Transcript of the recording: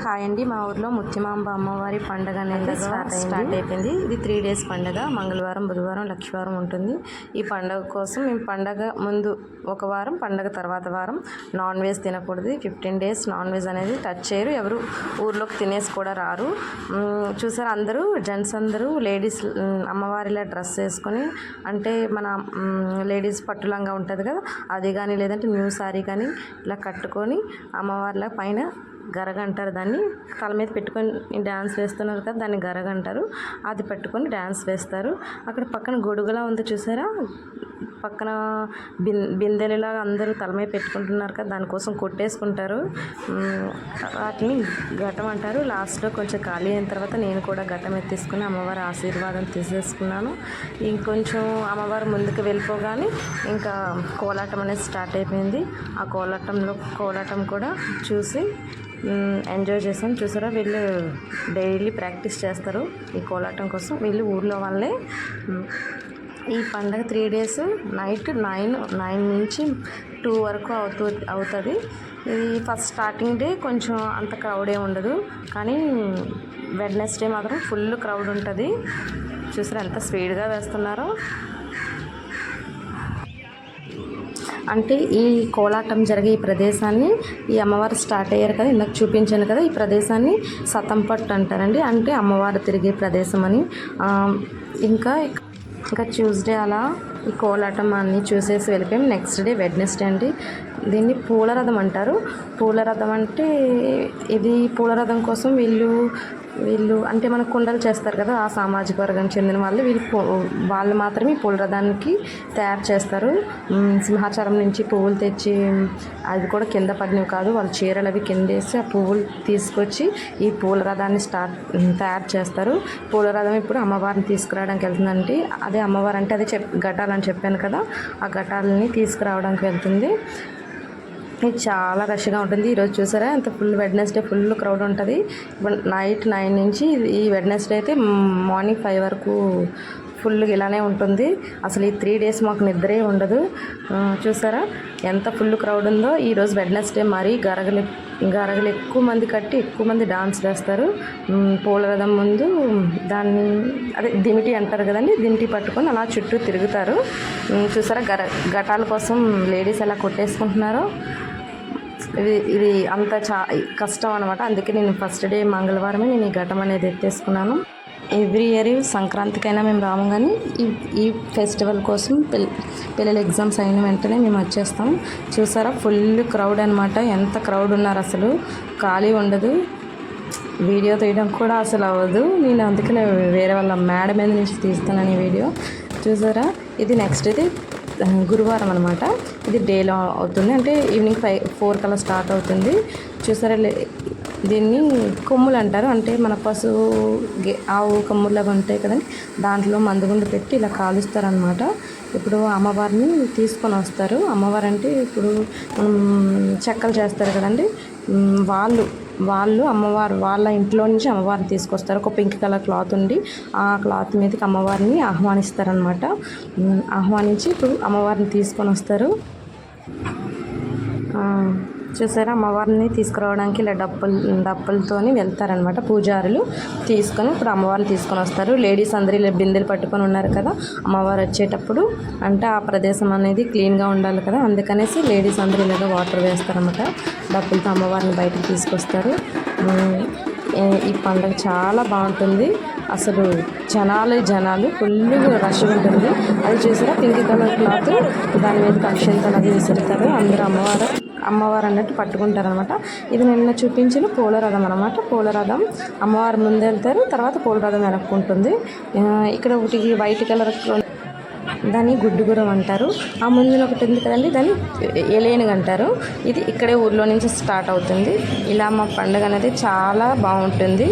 Hi అండి. మా ఊర్లో ముత్యమాంబ అమ్మవారి పండుగ అనేది స్టార్ట్ అయిపోయింది. ఇది 3 days పండుగ. మంగళవారం, బుధవారం, లక్షవారం ఉంటుంది. ఈ పండుగ కోసం మేము పండగ ముందు ఒక వారం, పండగ తర్వాత వారం నాన్ వెజ్ తినకూడదు. 15 days నాన్ వెజ్ అనేది టచ్ చేయరు. ఎవరు ఊర్లోకి తినేసి కూడా రారు. చూసారు అందరూ జెంట్స్ అందరూ లేడీస్ అమ్మవారిలా డ్రెస్ వేసుకొని, అంటే మన లేడీస్ పట్టులంగా ఉంటుంది కదా, అది కానీ లేదంటే న్యూ శారీ కానీ ఇలా కట్టుకొని అమ్మవారిలా పైన గరగ అంటారు దాన్ని, తల మీద పెట్టుకొని డ్యాన్స్ వేస్తున్నారు కదా, దాన్ని గరగ అంటారు. అది పెట్టుకొని డ్యాన్స్ వేస్తారు. అక్కడ పక్కన గొడుగులా ఉంది చూసారా, పక్కన బిందెలులాగా అందరూ తల మీద పెట్టుకుంటున్నారు కదా, దానికోసం కొట్టేసుకుంటారు. వాటిని ఘటం అంటారు. లాస్ట్లో కొంచెం ఖాళీ అయిన తర్వాత నేను కూడా ఘటం ఎత్తేసుకుని అమ్మవారి ఆశీర్వాదం తీసేసుకున్నాను. ఇంకొంచెం అమ్మవారు ముందుకు వెళ్ళిపోగానే ఇంకా కోలాటం అనేది స్టార్ట్ అయిపోయింది. ఆ కోలాటం కూడా చూసి ఎంజాయ్ చేసాం. చూసారా, వీళ్ళు డైలీ ప్రాక్టీస్ చేస్తారు ఈ కోలాటం కోసం. వీళ్ళు ఊర్లో వాళ్ళే. ఈ పండగ 3 days నైట్ 9 నుంచి 2 వరకు అవుతుంది. ఇది ఫస్ట్ స్టార్టింగ్ డే కొంచెం అంత క్రౌడ్ ఏమి ఉండదు, కానీ వెడ్నెస్డే మాత్రం ఫుల్ క్రౌడ్ ఉంటుంది. చూసారా ఎంత స్పీడ్గా వేస్తున్నారో. అంటే ఈ కోలాటం జరిగే ఈ ప్రదేశాన్ని, ఈ అమ్మవారు స్టార్ట్ అయ్యారు కదా, ఇందాక చూపించాను కదా, ఈ ప్రదేశాన్ని సతంపట్టు అంటారండి. అంటే అమ్మవారు తిరిగే ప్రదేశం అని. ఇంకా ట్యూస్డే అలా ఈ కోలాటం అన్నీ చూసేసి వెళ్ళిపోయాం. నెక్స్ట్ డే వెడ్నెస్డే అండి. దీన్ని పూలరథం అంటారు. పూలరథం అంటే ఇది పూలరథం కోసం వీళ్ళు అంటే మన కుండలు చేస్తారు కదా, ఆ సామాజిక వర్గానికి చెందిన వాళ్ళు మాత్రమే పూలరథానికి తయారు చేస్తారు. సింహాచలం నుంచి పువ్వులు తెచ్చి, అది కూడా కింద పడినవి కాదు, వాళ్ళు చీరలు అవి కిందేసి ఆ పువ్వులు తీసుకొచ్చి ఈ పూలరథాన్ని తయారు చేస్తారు. పూలరథం ఇప్పుడు అమ్మవారిని తీసుకురావడానికి వెళ్తుందండి. అదే అమ్మవారు అంటే అదే ఘటాలని చెప్పాను కదా, ఆ ఘటాలని తీసుకురావడానికి వెళ్తుంది. ఇది చాలా రష్గా ఉంటుంది. ఈరోజు చూసారా ఎంత వెడ్నెస్డే ఫుల్ క్రౌడ్ ఉంటుంది. నైట్ 9 నుంచి ఈ వెడ్నెస్డే అయితే మార్నింగ్ 5 వరకు ఫుల్ ఇలానే ఉంటుంది. అసలు ఈ 3 days మాకు నిద్రే ఉండదు. చూసారా ఎంత ఫుల్ క్రౌడ్ ఉందో. ఈరోజు వెడ్నెస్డే మరీ గరగలు ఎక్కువ మంది కట్టి ఎక్కువ మంది డాన్స్ వేస్తారు. పూలరథం ముందు దాన్ని అదే దిమిటి అంటారు కదండి, దిమిటి పట్టుకొని అలా చుట్టూ తిరుగుతారు. చూసారా ఘటాల కోసం లేడీస్ ఎలా కొట్టేసుకుంటున్నారో. ఇది అంత కష్టం అనమాట. అందుకే నేను ఫస్ట్ డే మంగళవారమే నేను ఈ ఘటం అనేది ఎత్తేసుకున్నాను. ఎవ్రీ ఇయర్ సంక్రాంతికైనా మేము రాము, కానీ ఈ ఫెస్టివల్ కోసం పిల్లల ఎగ్జామ్స్ అయిన వెంటనే మేము వచ్చేస్తాం. చూసారా ఫుల్ క్రౌడ్ అనమాట. ఎంత క్రౌడ్ ఉన్నారు, అసలు ఖాళీ ఉండదు. వీడియో తీయడం కూడా అసలు అవ్వదు. నేను అందుకనే వేరే వాళ్ళ మేడ మీద నుంచి తీస్తాను ఈ వీడియో. చూసారా ఇది నెక్స్ట్ ఇది గురువారం అనమాట. ఇది డేలో అవుతుంది, అంటే ఈవినింగ్ 4 కల్లా స్టార్ట్ అవుతుంది. చూసారా దీన్ని కొమ్ములు అంటారు. అంటే మన ఆవు కొమ్ములు అవి ఉంటాయి కదండి, దాంట్లో మందుగుండు పెట్టి ఇలా కాలుస్తారనమాట. ఇప్పుడు అమ్మవారిని తీసుకొని వస్తారు. అమ్మవారు అంటే ఇప్పుడు మనం చెక్కలు చేస్తారు కదండి, వాళ్ళు అమ్మవారు వాళ్ళ ఇంట్లో నుంచి అమ్మవారిని తీసుకొస్తారు. ఒక పింక్ కలర్ క్లాత్ ఉండి ఆ క్లాత్ మీదకి అమ్మవారిని ఆహ్వానిస్తారనమాట. ఆహ్వానించి ఇప్పుడు అమ్మవారిని తీసుకొని వస్తారు. చూసారా అమ్మవారిని తీసుకురావడానికి ఇలా డప్పులతోని వెళ్తారనమాట. పూజారులు తీసుకొని ఇప్పుడు అమ్మవారిని తీసుకొని వస్తారు. లేడీస్ అందరూ ఇలా బిందెలు పట్టుకొని ఉన్నారు కదా, అమ్మవారు వచ్చేటప్పుడు అంటే ఆ ప్రదేశం అనేది క్లీన్గా ఉండాలి కదా, అందుకనేసి లేడీస్ అందరూ ఇలాగ వాటర్ వేస్తారనమాట. డప్పులతో అమ్మవారిని బయటకు తీసుకొస్తారు. ఈ పండుగ చాలా బాగుంటుంది. అసలు జనాలు ఫుల్ రష్ ఉంటుంది. అది చూసారా పింక్ కలర్ క్లాత్, దాని మీద అక్షంతలు అది విసురుతారు. అందరూ అమ్మవారు అన్నట్టు పట్టుకుంటారనమాట. ఇది నిన్న చూపించిన పూలరథం అనమాట. పూలరథం అమ్మవారు ముందు వెళ్తారు, తర్వాత పూలరథం వెనక్కుంటుంది. ఇక్కడ ఒకటి వైట్ కలర్ దాన్ని గుడ్డుగురం అంటారు. ఆ ముందున ఒకటి ఉంది కదండి, దాన్ని ఎలేనుగు అంటారు. ఇది ఇక్కడే ఊర్లో నుంచి స్టార్ట్ అవుతుంది. ఇలా మా పండుగ అనేది చాలా బాగుంటుంది.